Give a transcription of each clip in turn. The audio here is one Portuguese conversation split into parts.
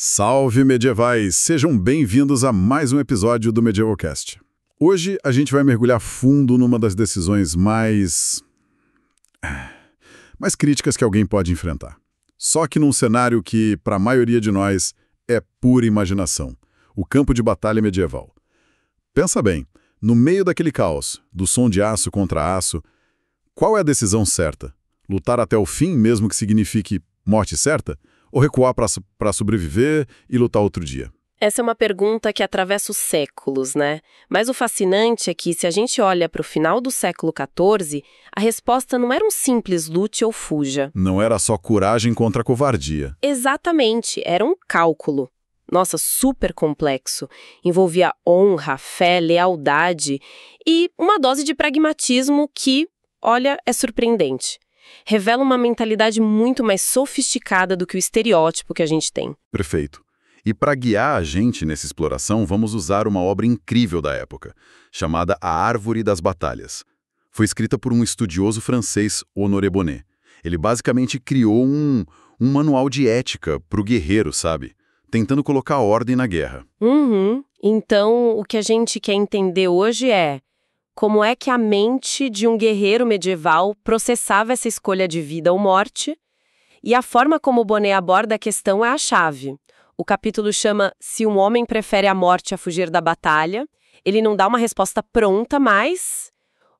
Salve medievais! Sejam bem-vindos a mais um episódio do MedievalCast. Hoje a gente vai mergulhar fundo numa das decisões mais críticas que alguém pode enfrentar. Só que num cenário que, para a maioria de nós, é pura imaginação. O campo de batalha medieval. Pensa bem, no meio daquele caos, do som de aço contra aço, qual é a decisão certa? Lutar até o fim, mesmo que signifique morte certa? Ou recuar para sobreviver e lutar outro dia? Essa é uma pergunta que atravessa os séculos, né? Mas o fascinante é que, se a gente olha para o final do século XIV, a resposta não era um simples lute ou fuja. Não era só coragem contra a covardia. Exatamente, era um cálculo. Nossa, super complexo. Envolvia honra, fé, lealdade e uma dose de pragmatismo que, olha, é surpreendente. Revela uma mentalidade muito mais sofisticada do que o estereótipo que a gente tem. Perfeito. E para guiar a gente nessa exploração, vamos usar uma obra incrível da época, chamada A Árvore das Batalhas. Foi escrita por um estudioso francês, Honoré Bonnet. Ele basicamente criou um manual de ética para o guerreiro, sabe? Tentando colocar ordem na guerra. Então, o que a gente quer entender hoje é como é que a mente de um guerreiro medieval processava essa escolha de vida ou morte, e a forma como Bonnet aborda a questão é a chave. O capítulo chama Se um homem prefere a morte a fugir da batalha. Ele não dá uma resposta pronta, mas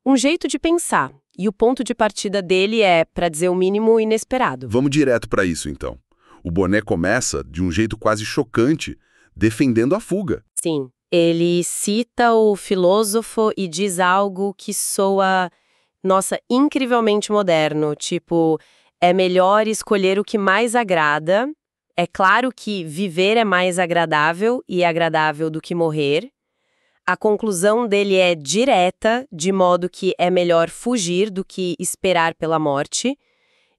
um jeito de pensar. E o ponto de partida dele é, para dizer o mínimo, inesperado. Vamos direto para isso, então. O Bonnet começa, de um jeito quase chocante, defendendo a fuga. Sim. Ele cita o filósofo e diz algo que soa, nossa, incrivelmente moderno, tipo, é melhor escolher o que mais agrada. É claro que viver é mais agradável e agradável do que morrer. A conclusão dele é direta, de modo que é melhor fugir do que esperar pela morte.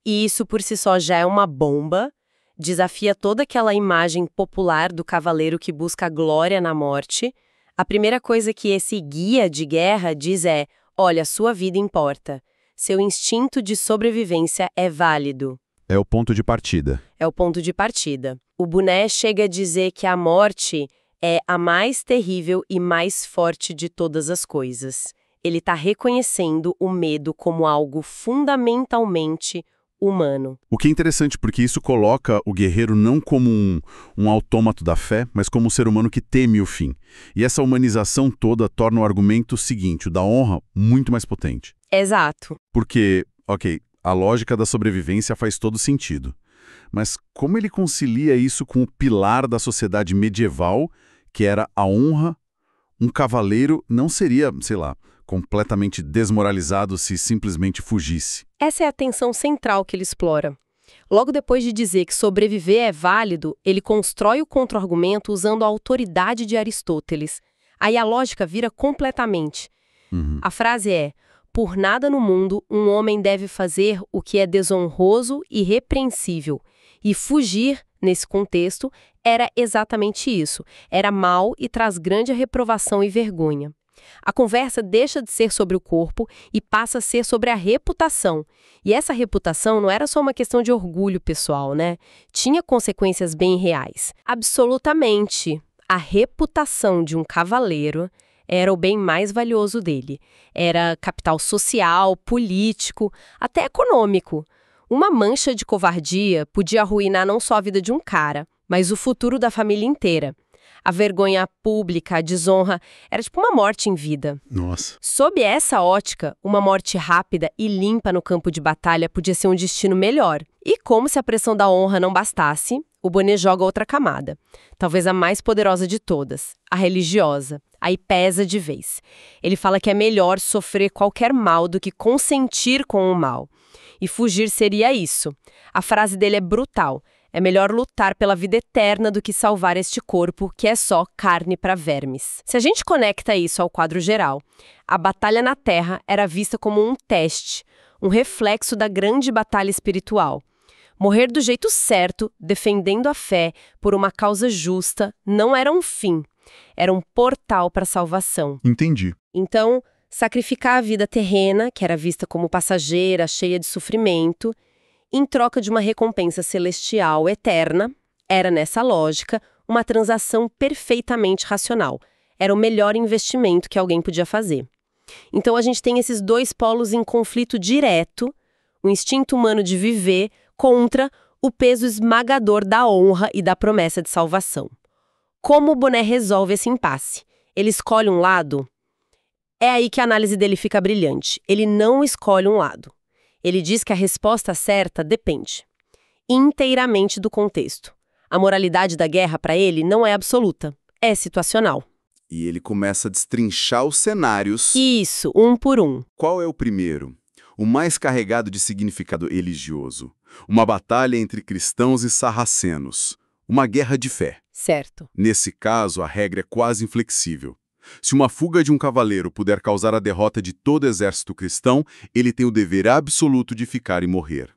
E isso por si só já é uma bomba. Desafia toda aquela imagem popular do cavaleiro que busca a glória na morte. A primeira coisa que esse guia de guerra diz é: olha, sua vida importa. Seu instinto de sobrevivência é válido. É o ponto de partida. É o ponto de partida. O Bonnet chega a dizer que a morte é a mais terrível e mais forte de todas as coisas. Ele está reconhecendo o medo como algo fundamentalmente humano. O que é interessante, porque isso coloca o guerreiro não como um autômato da fé, mas como um ser humano que teme o fim. E essa humanização toda torna o argumento seguinte, o da honra, muito mais potente. Exato. Porque, a lógica da sobrevivência faz todo sentido. Mas como ele concilia isso com o pilar da sociedade medieval, que era a honra? Um cavaleiro não seria, completamente desmoralizado se simplesmente fugisse. Essa é a tensão central que ele explora. Logo depois de dizer que sobreviver é válido, ele constrói o contra-argumento usando a autoridade de Aristóteles. Aí a lógica vira completamente. A frase é: por nada no mundo um homem deve fazer o que é desonroso e repreensível. E fugir, nesse contexto, era exatamente isso. Era mal e traz grande reprovação e vergonha. A conversa deixa de ser sobre o corpo e passa a ser sobre a reputação. E essa reputação não era só uma questão de orgulho pessoal, né? Tinha consequências bem reais. Absolutamente. A reputação de um cavaleiro era o bem mais valioso dele. Era capital social, político, até econômico. Uma mancha de covardia podia arruinar não só a vida de um cara, mas o futuro da família inteira. A vergonha pública, a desonra, era tipo uma morte em vida. Nossa. Sob essa ótica, uma morte rápida e limpa no campo de batalha podia ser um destino melhor. E como se a pressão da honra não bastasse, o Bonnet joga outra camada. Talvez a mais poderosa de todas, a religiosa. Aí pesa de vez. Ele fala que é melhor sofrer qualquer mal do que consentir com o mal. E fugir seria isso. A frase dele é brutal. É melhor lutar pela vida eterna do que salvar este corpo, que é só carne para vermes. Se a gente conecta isso ao quadro geral, a batalha na Terra era vista como um teste, um reflexo da grande batalha espiritual. Morrer do jeito certo, defendendo a fé por uma causa justa, não era um fim, era um portal para a salvação. Entendi. Então, sacrificar a vida terrena, que era vista como passageira, cheia de sofrimento, em troca de uma recompensa celestial eterna, Era, nessa lógica, uma transação perfeitamente racional. Era o melhor investimento que alguém podia fazer. Então a gente tem esses dois polos em conflito direto, o instinto humano de viver contra o peso esmagador da honra e da promessa de salvação. Como o Bonnet resolve esse impasse? Ele escolhe um lado? É aí que a análise dele fica brilhante. Ele não escolhe um lado. Ele diz que a resposta certa depende inteiramente do contexto. A moralidade da guerra, para ele, não é absoluta, é situacional. E ele começa a destrinchar os cenários. Isso, um por um. Qual é o primeiro? O mais carregado de significado religioso. Uma batalha entre cristãos e sarracenos. Uma guerra de fé. Certo. Nesse caso, a regra é quase inflexível. Se uma fuga de um cavaleiro puder causar a derrota de todo exército cristão, ele tem o dever absoluto de ficar e morrer.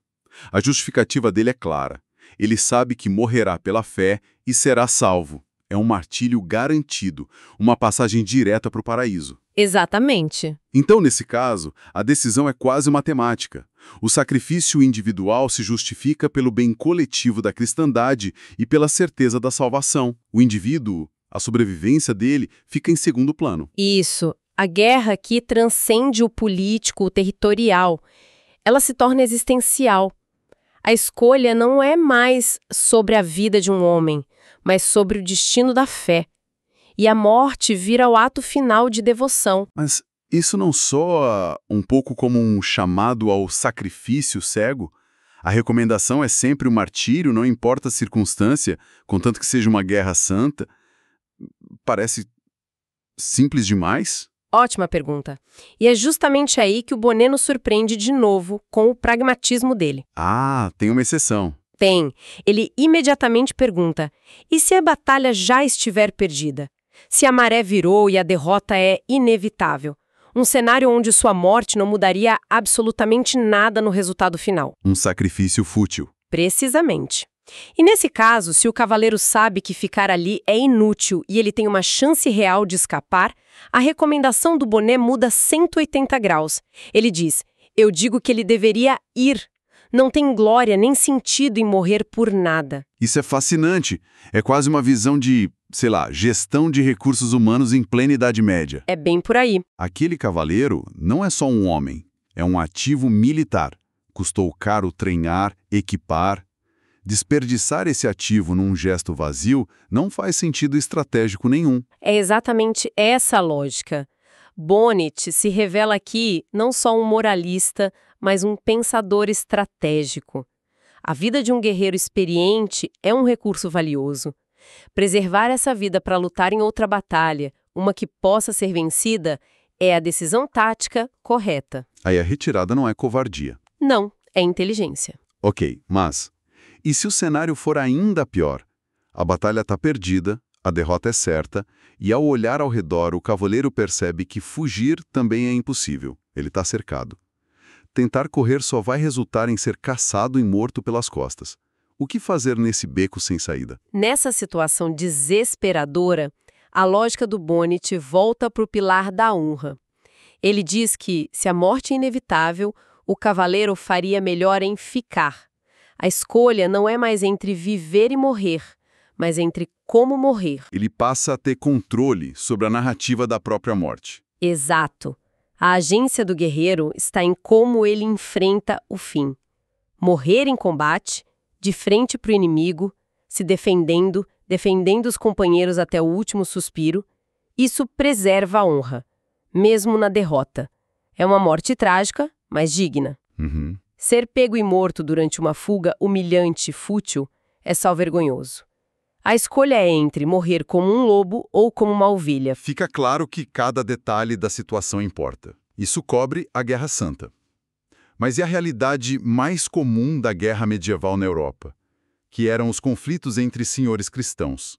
A justificativa dele é clara. Ele sabe que morrerá pela fé e será salvo. É um martírio garantido, uma passagem direta para o paraíso. Exatamente. Então, nesse caso, a decisão é quase matemática. O sacrifício individual se justifica pelo bem coletivo da cristandade e pela certeza da salvação. O indivíduo, a sobrevivência dele, fica em segundo plano. Isso. A guerra aqui transcende o político, o territorial. Ela se torna existencial. A escolha não é mais sobre a vida de um homem, mas sobre o destino da fé. E a morte vira o ato final de devoção. Mas isso não soa um pouco como um chamado ao sacrifício cego? A recomendação é sempre o martírio, não importa a circunstância, contanto que seja uma guerra santa. Parece simples demais? Ótima pergunta. E é justamente aí que o Bonnet nos surpreende de novo com o pragmatismo dele. Ah, tem uma exceção. Tem. Ele imediatamente pergunta: e se a batalha já estiver perdida? Se a maré virou e a derrota é inevitável? Um cenário onde sua morte não mudaria absolutamente nada no resultado final. Um sacrifício fútil. Precisamente. E nesse caso, se o cavaleiro sabe que ficar ali é inútil e ele tem uma chance real de escapar, a recomendação do Bonnet muda 180 graus. Ele diz: eu digo que ele deveria ir. Não tem glória nem sentido em morrer por nada. Isso é fascinante. É quase uma visão de, sei lá, gestão de recursos humanos em plena Idade Média. É bem por aí. Aquele cavaleiro não é só um homem, é um ativo militar. Custou caro treinar, equipar. Desperdiçar esse ativo num gesto vazio não faz sentido estratégico nenhum. É exatamente essa a lógica. Bonnet se revela aqui não só um moralista, mas um pensador estratégico. A vida de um guerreiro experiente é um recurso valioso. Preservar essa vida para lutar em outra batalha, uma que possa ser vencida, é a decisão tática correta. Aí a retirada não é covardia. Não, é inteligência. Ok, mas e se o cenário for ainda pior? A batalha está perdida, a derrota é certa, e ao olhar ao redor, o cavaleiro percebe que fugir também é impossível. Ele está cercado. Tentar correr só vai resultar em ser caçado e morto pelas costas. O que fazer nesse beco sem saída? Nessa situação desesperadora, a lógica do Bonnet volta para o pilar da honra. Ele diz que, se a morte é inevitável, o cavaleiro faria melhor em ficar. A escolha não é mais entre viver e morrer, mas entre como morrer. Ele passa a ter controle sobre a narrativa da própria morte. Exato. A agência do guerreiro está em como ele enfrenta o fim. Morrer em combate, de frente para o inimigo, se defendendo os companheiros até o último suspiro, isso preserva a honra, mesmo na derrota. É uma morte trágica, mas digna. Uhum. Ser pego e morto durante uma fuga humilhante e fútil é só vergonhoso. A escolha é entre morrer como um lobo ou como uma ovelha. Fica claro que cada detalhe da situação importa. Isso cobre a Guerra Santa. Mas e a realidade mais comum da guerra medieval na Europa? Que eram os conflitos entre senhores cristãos.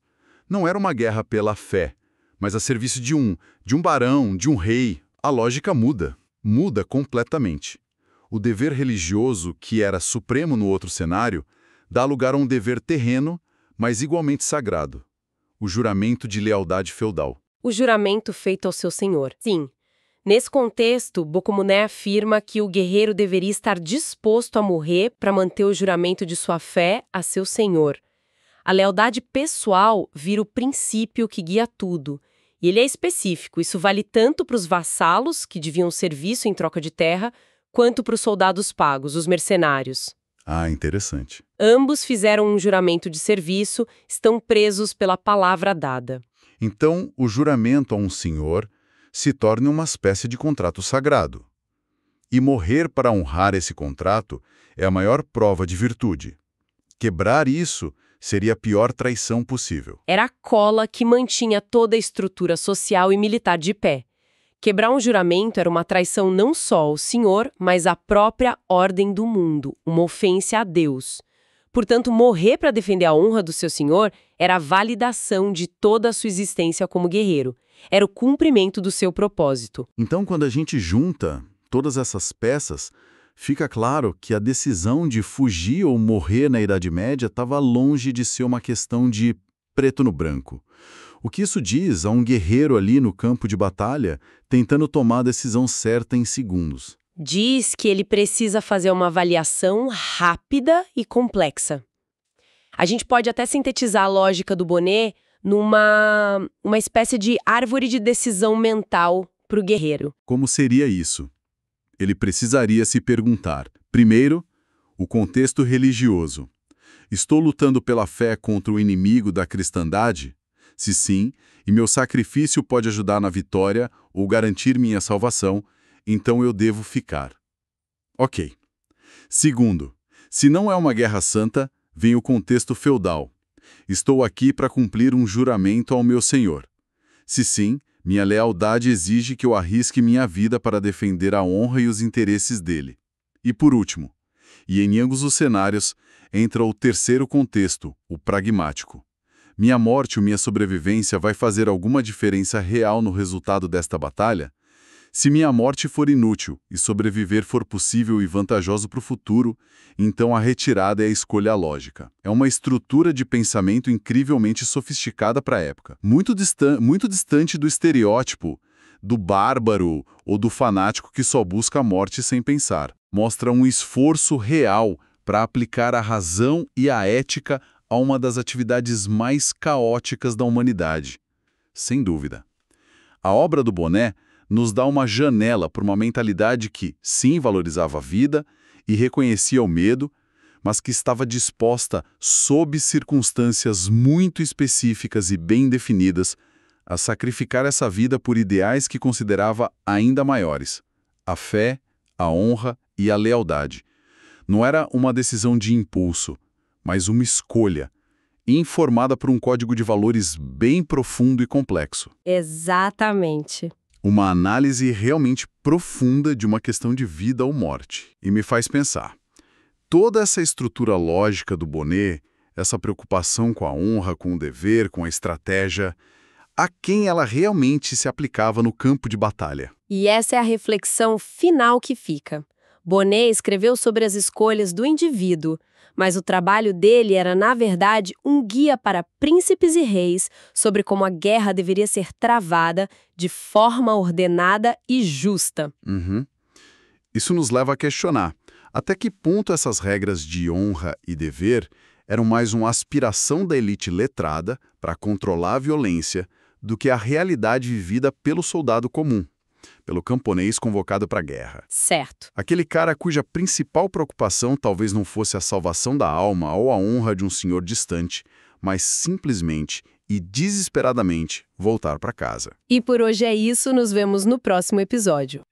Não era uma guerra pela fé, mas a serviço de um barão, de um rei. A lógica muda. Muda completamente. O dever religioso, que era supremo no outro cenário, dá lugar a um dever terreno, mas igualmente sagrado. O juramento de lealdade feudal. O juramento feito ao seu senhor. Sim. Nesse contexto, Baudelaire afirma que o guerreiro deveria estar disposto a morrer para manter o juramento de sua fé a seu senhor. A lealdade pessoal vira o princípio que guia tudo. E ele é específico, isso vale tanto para os vassalos, que deviam serviço em troca de terra, quanto para os soldados pagos, os mercenários. Ah, interessante. Ambos fizeram um juramento de serviço, estão presos pela palavra dada. Então, o juramento a um senhor se torna uma espécie de contrato sagrado. E morrer para honrar esse contrato é a maior prova de virtude. Quebrar isso seria a pior traição possível. Era a cola que mantinha toda a estrutura social e militar de pé. Quebrar um juramento era uma traição não só ao senhor, mas à própria ordem do mundo, uma ofensa a Deus. Portanto, morrer para defender a honra do seu senhor era a validação de toda a sua existência como guerreiro. Era o cumprimento do seu propósito. Então, quando a gente junta todas essas peças, fica claro que a decisão de fugir ou morrer na Idade Média estava longe de ser uma questão de preto no branco. O que isso diz a um guerreiro ali no campo de batalha, tentando tomar a decisão certa em segundos? Diz que ele precisa fazer uma avaliação rápida e complexa. A gente pode até sintetizar a lógica do Bonnet numa espécie de árvore de decisão mental para o guerreiro. Como seria isso? Ele precisaria se perguntar, primeiro, o contexto religioso. Estou lutando pela fé contra o inimigo da cristandade? Se sim, e meu sacrifício pode ajudar na vitória ou garantir minha salvação, então eu devo ficar. Ok. Segundo, se não é uma guerra santa, vem o contexto feudal. Estou aqui para cumprir um juramento ao meu senhor. Se sim, minha lealdade exige que eu arrisque minha vida para defender a honra e os interesses dele. E por último, e em ambos os cenários, entra o terceiro contexto, o pragmático. Minha morte ou minha sobrevivência vai fazer alguma diferença real no resultado desta batalha? Se minha morte for inútil e sobreviver for possível e vantajoso para o futuro, então a retirada é a escolha lógica. É uma estrutura de pensamento incrivelmente sofisticada para a época. Muito distante do estereótipo do bárbaro ou do fanático que só busca a morte sem pensar. Mostra um esforço real para aplicar a razão e a ética a uma das atividades mais caóticas da humanidade. Sem dúvida. A obra do Bonnet nos dá uma janela para uma mentalidade que, sim, valorizava a vida e reconhecia o medo, mas que estava disposta, sob circunstâncias muito específicas e bem definidas, a sacrificar essa vida por ideais que considerava ainda maiores: a fé, a honra e a lealdade. Não era uma decisão de impulso, mas uma escolha, informada por um código de valores bem profundo e complexo. Exatamente. Uma análise realmente profunda de uma questão de vida ou morte. E me faz pensar, toda essa estrutura lógica do Bonnet, essa preocupação com a honra, com o dever, com a estratégia, a quem ela realmente se aplicava no campo de batalha? E essa é a reflexão final que fica. Bonnet escreveu sobre as escolhas do indivíduo, mas o trabalho dele era, na verdade, um guia para príncipes e reis sobre como a guerra deveria ser travada de forma ordenada e justa. Isso nos leva a questionar até que ponto essas regras de honra e dever eram mais uma aspiração da elite letrada para controlar a violência do que a realidade vivida pelo soldado comum, pelo camponês convocado para a guerra. Certo. Aquele cara cuja principal preocupação talvez não fosse a salvação da alma ou a honra de um senhor distante, mas simplesmente e desesperadamente voltar para casa. E por hoje é isso, nos vemos no próximo episódio.